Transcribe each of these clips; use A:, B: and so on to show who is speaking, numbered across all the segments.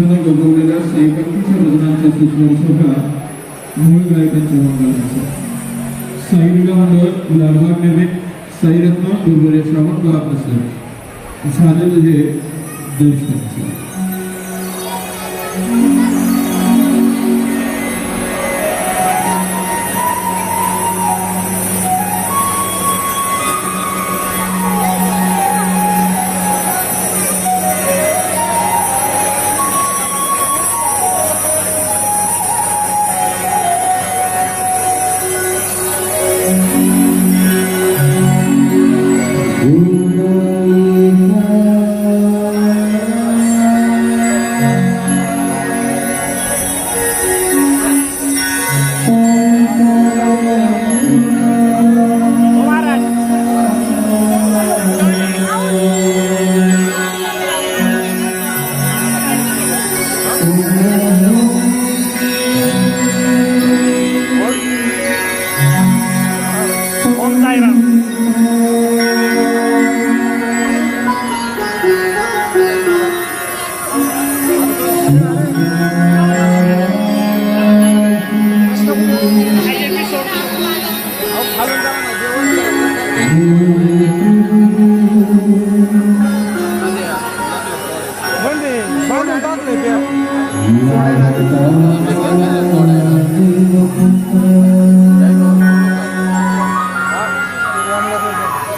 A: कंठाला गौरवलेल्या साईबाबांच्या भजनांचा सुस्वर सोहळा मूळ गायकांच्या मंगलाचा साईलीला मंडळ लालबाग नवीन साईरत्न गुरुवारी श्रावण महाप्रसाद झालेलं हे दर्शनाचं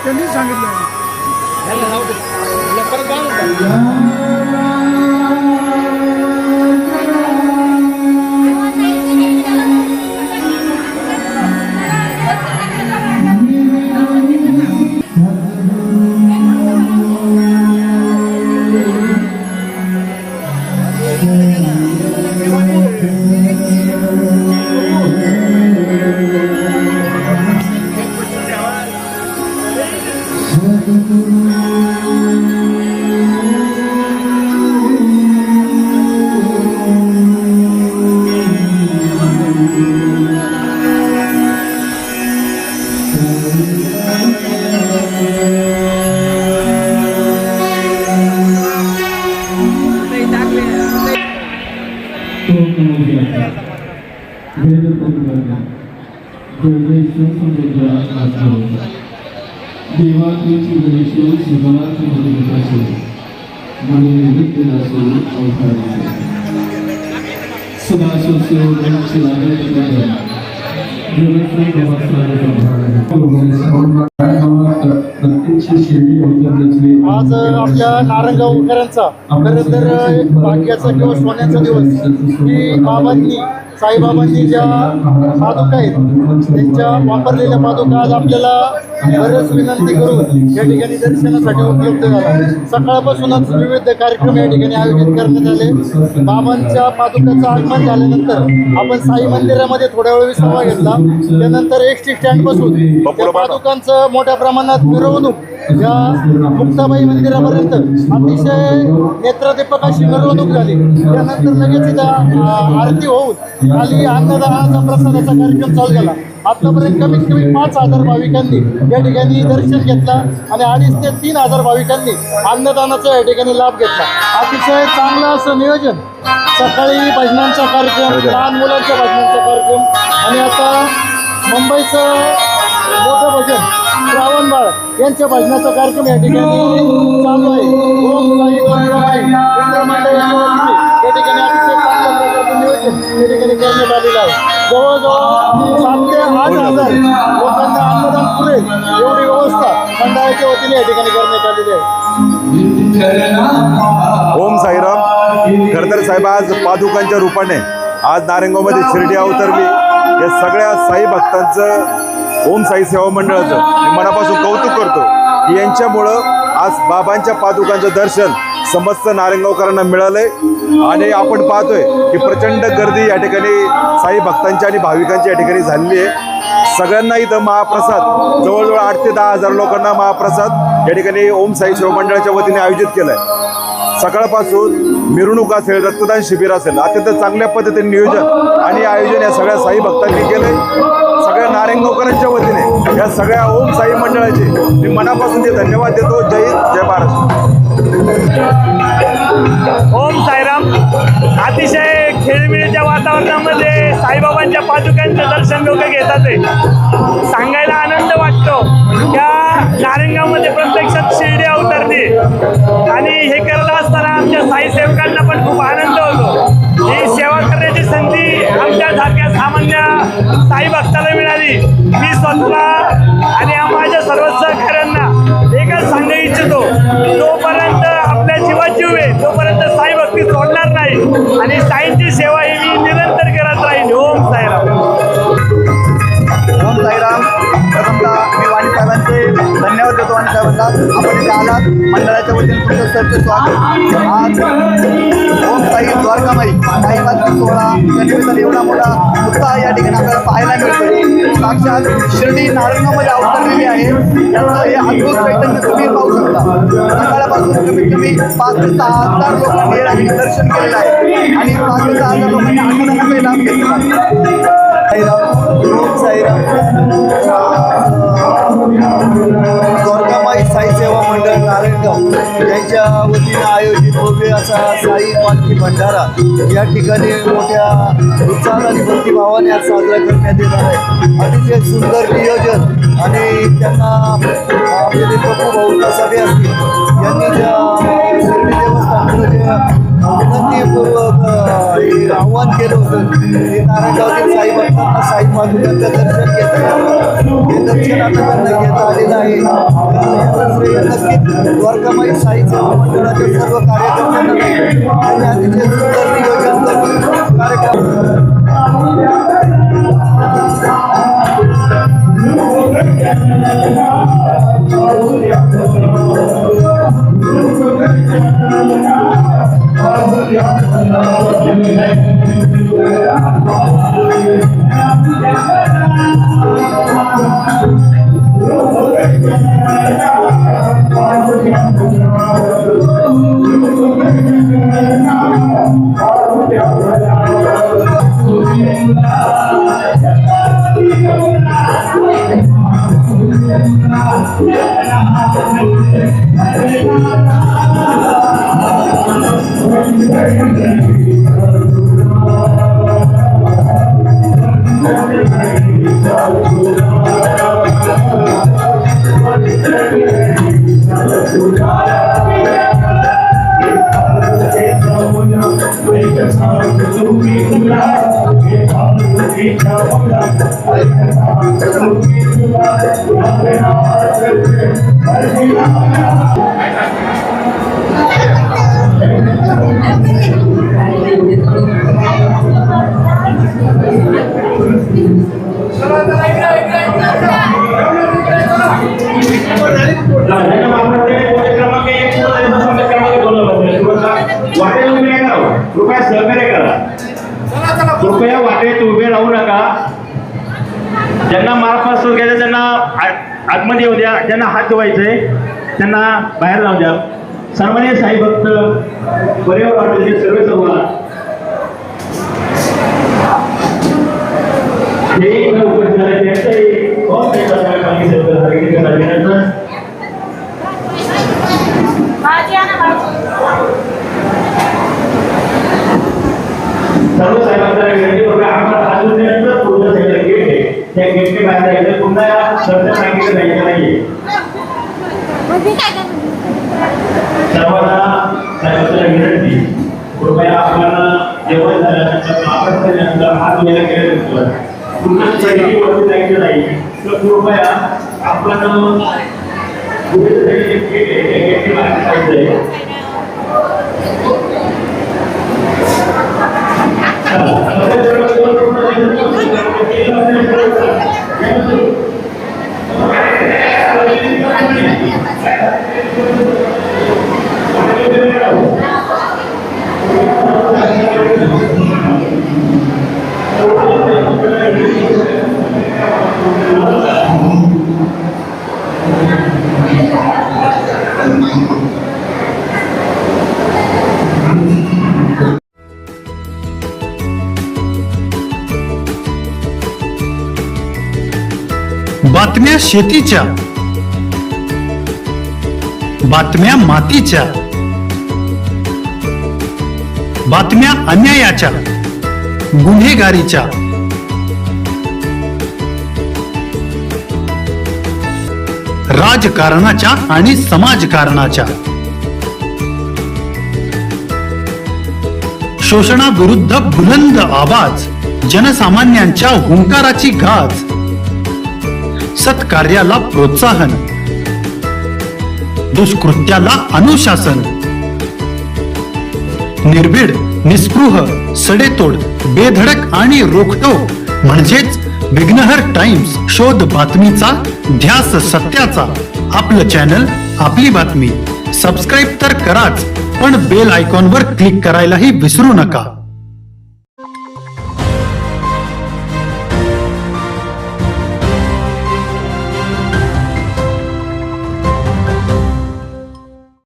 B: त्यांनी सांगितलं
A: देवाची गणेश सुगमाची मधुरताचे मने नित्य असो अवतारी सदा सोसेवची लागेल
B: आज आपल्या नारंगावकरांचा खरं तर एक भाग्याचा किंवा सोन्याचा दिवस की बाबांनी साईबाबांनी ज्या पादुका आहेत त्यांच्या वापरलेल्या पादुका आज आपल्याला बरेच विनंती करून या ठिकाणी दर्शनासाठी उपलब्ध झाला. सकाळपासूनच विविध कार्यक्रम या ठिकाणी आयोजित करण्यात आले. बाबांच्या पादुकाचं आगमन झाल्यानंतर आपण साई मंदिरामध्ये थोड्या वेळ विसावा घेतला. त्यानंतर एसटी स्टँडपासून त्या पादुकांचं मोठ्या प्रमाणात मिरवणूक या मुक्ताबाई मंदिरापर्यंत अतिशय नेत्रदीपक अशी मिरवणूक झाली. त्यानंतर लगेच इथं आरती होऊन खाली अन्नदानाचा प्रसादाचा कार्यक्रम चालू झाला. आतापर्यंत कमीत कमी 5,000 भाविकांनी या ठिकाणी दर्शन घेतला आणि 2,500 ते 3,000 भाविकांनी अन्नदानाचा या ठिकाणी लाभ घेतला. अतिशय चांगलं असं नियोजन. सकाळी भजनांचा कार्यक्रम, लहान मुलांच्या भजनांचा कार्यक्रम आणि आता मुंबईचं मोठं भजन श्रावण बाळ यांच्या भजनाचा कार्यक्रम या ठिकाणी चालू आहे. ओम साई या ठिकाणी अतिशय चांगल्या प्रकारचं नियोजन या ठिकाणी करण्यात आलेलं आहे. जवळजवळ 7,000 ते 8,000 लोकांना अन्नदान पुरेल एवढी व्यवस्था मंडळाच्या वतीने या ठिकाणी करण्यात आलेली आहे.
C: ओम साईराम. खरं तर साहेब आज पादुकांच्या रूपाने आज नारायणगावमध्ये शिर्डी अवतरली. या सगळ्या साई भक्तांचं ओम साई सेवा मंडळाचं मी मनापासून कौतुक करतो की यांच्यामुळं आज बाबांच्या पादुकांचं दर्शन समस्त नारायणगावकरांना मिळालंय. आणि आपण पाहतोय की प्रचंड गर्दी या ठिकाणी साई भक्तांची आणि भाविकांची या ठिकाणी झालेली आहे. सगळ्यांना इथं महाप्रसाद जवळजवळ 8,000 ते 10,000 लोकांना महाप्रसाद या ठिकाणी ओम साई सेवा मंडळाच्या वतीने आयोजित केला आहे. सकाळपासून मिरवणूक असेल, रक्तदान शिबिर असेल, अत्यंत चांगल्या पद्धतीने नियोजन आणि आयोजन या सगळ्या साई भक्तांनी केलंय. सगळ्या नारायणगावकरांच्या वतीने या सगळ्या ओम साई मंडळाचे मी मनापासून ते धन्यवाद देतो. जय हिंद, जय महाराष्ट्र.
D: ओम साईराम. अतिशय खेळीमेळीच्या वातावरणामध्ये साईबाबांच्या पादुकांचं दर्शन लोक घेतात आहे. सांगायला आनंद वाटतो. त्या नारायणगावमध्ये प्रत्यक्षात शिर्डी अवतरली आणि हे करत असताना आमच्या साई सेवकांना पण खूप आनंद होतो. ही सेवा करण्याची संधी आमच्यासारख्या सामान्य साई भक्ताला मिळाली. मी स्वतःला आणि माझ्या सर्व सहकाऱ्यांना एकच सांगू इच्छितो, जोपर्यंत आपल्या जीवात जीव आहे तोपर्यंत साई भक्ती सोडणार नाही आणि साईंची सेवा ही मी निरंतर करत राहील. ओम साईराम.
E: ओम साईराम. प्रथमतः मी वाणी साहेबांचे धन्यवाद देतो. वाणी साहेबांना आपण इथे आलात, मंडळाच्या वतीने तुमचं सरचे स्वागत. आज ओम साई द्वारकामाई साईबाबा सोहळा या निमित्ताने एवढा मोठा उत्साह या ठिकाणी आपल्याला पाहायला मिळतोय. साक्षात शिर्डी नारायणगावमध्ये अवतरलेली आहे. याचं हे अद्भुत चैतन्य तुम्ही पाहू शकता. सकाळपासून कमीत कमी 5 ते 6 हजार लोकांनी या ठिकाणी दर्शन केलेलं आहे आणि 5 ते 6 हजार लोकांनी अन्नदानाचा लाभ घेतला. ओम साईराम. द्वारकामाई साई सेवा मंडळ नारायणगाव यांच्या वतीनं आयोजित भव्य असा साई पालखी भंडारा या ठिकाणी मोठ्या उत्साहात आणि भक्तिभावाने आज साजरा करण्यात येणार आहे. अतिशय सुंदर नियोजन आणि त्यांना आपले जे प्रभू भाऊ सभे असतील यांनी ज्या शिर्डी देवस्थानकडे जे विनंतीपूर्वक आव्हान केलं होतं ते नारायणगावतील साई भक्तांना साई पादुकांचं दर्शन घेता यावं. हे दर्शन आता त्यांना घेता आलेलं आहे. याचं श्रेय नक्कीच द्वारकामाई साई सेवा मंडळाच्या सर्व कार्यकर्त्यांना नाही आणि अतिशय सुंदर नियोजन करून कार्यक्रम
F: कृपया वाटेत उभे राहू नका. ज्यांना मार्फत घ्यायचं त्यांना आतमध्ये येऊ द्या. ज्यांना हात धुवायचे त्यांना बाहेर जाऊ द्या. सर्वांनी साई भक्त बरेवर वाटले सर्व सर्व साहेबांना विनंती बघा. आम्हाला अजून पूर्ण साईडला गेट आहे, त्या गेटने बाहेर जायचं. पुन्हा दर्शन सांगितलं जायचं नाहीये. सर्वांना साहेबांना विनंती, कृपया आपण जेवण झाल्यानंतर आपण झाल्यानंतर हात धुवायला गेल्यानंतर पुन्हा साईडवरती जायचं नाही. तर कृपया आपण पुढे साईडला गेट आहे, त्या गेटने बाहेर जायचं.
G: बातम्या शेतीच्या, बातम्या मातीच्या, बातम्या अन्यायाच्या, गुन्हेगारीच्या, राजकारणाच्या आणि समाजकारणाच्या, शोषणाविरुद्ध बुलंद आवाज, जनसामान्यांच्या हुंकाराची गाज, सत्कार्याला प्रोत्साहन, दुष्कृत्याला अनुशासन, निर्भीड, निस्पृह, सडेतोड, बेधडक आणि रोखठोक म्हणजेच विघ्नहर टाइम्स. शोध बातमीचा, ध्यास सत्याचा. आपलं चॅनल, आपली बातमी. सबस्क्राईब तर कराच, पण बेल आयकॉनवर क्लिक करायलाही विसरू नका.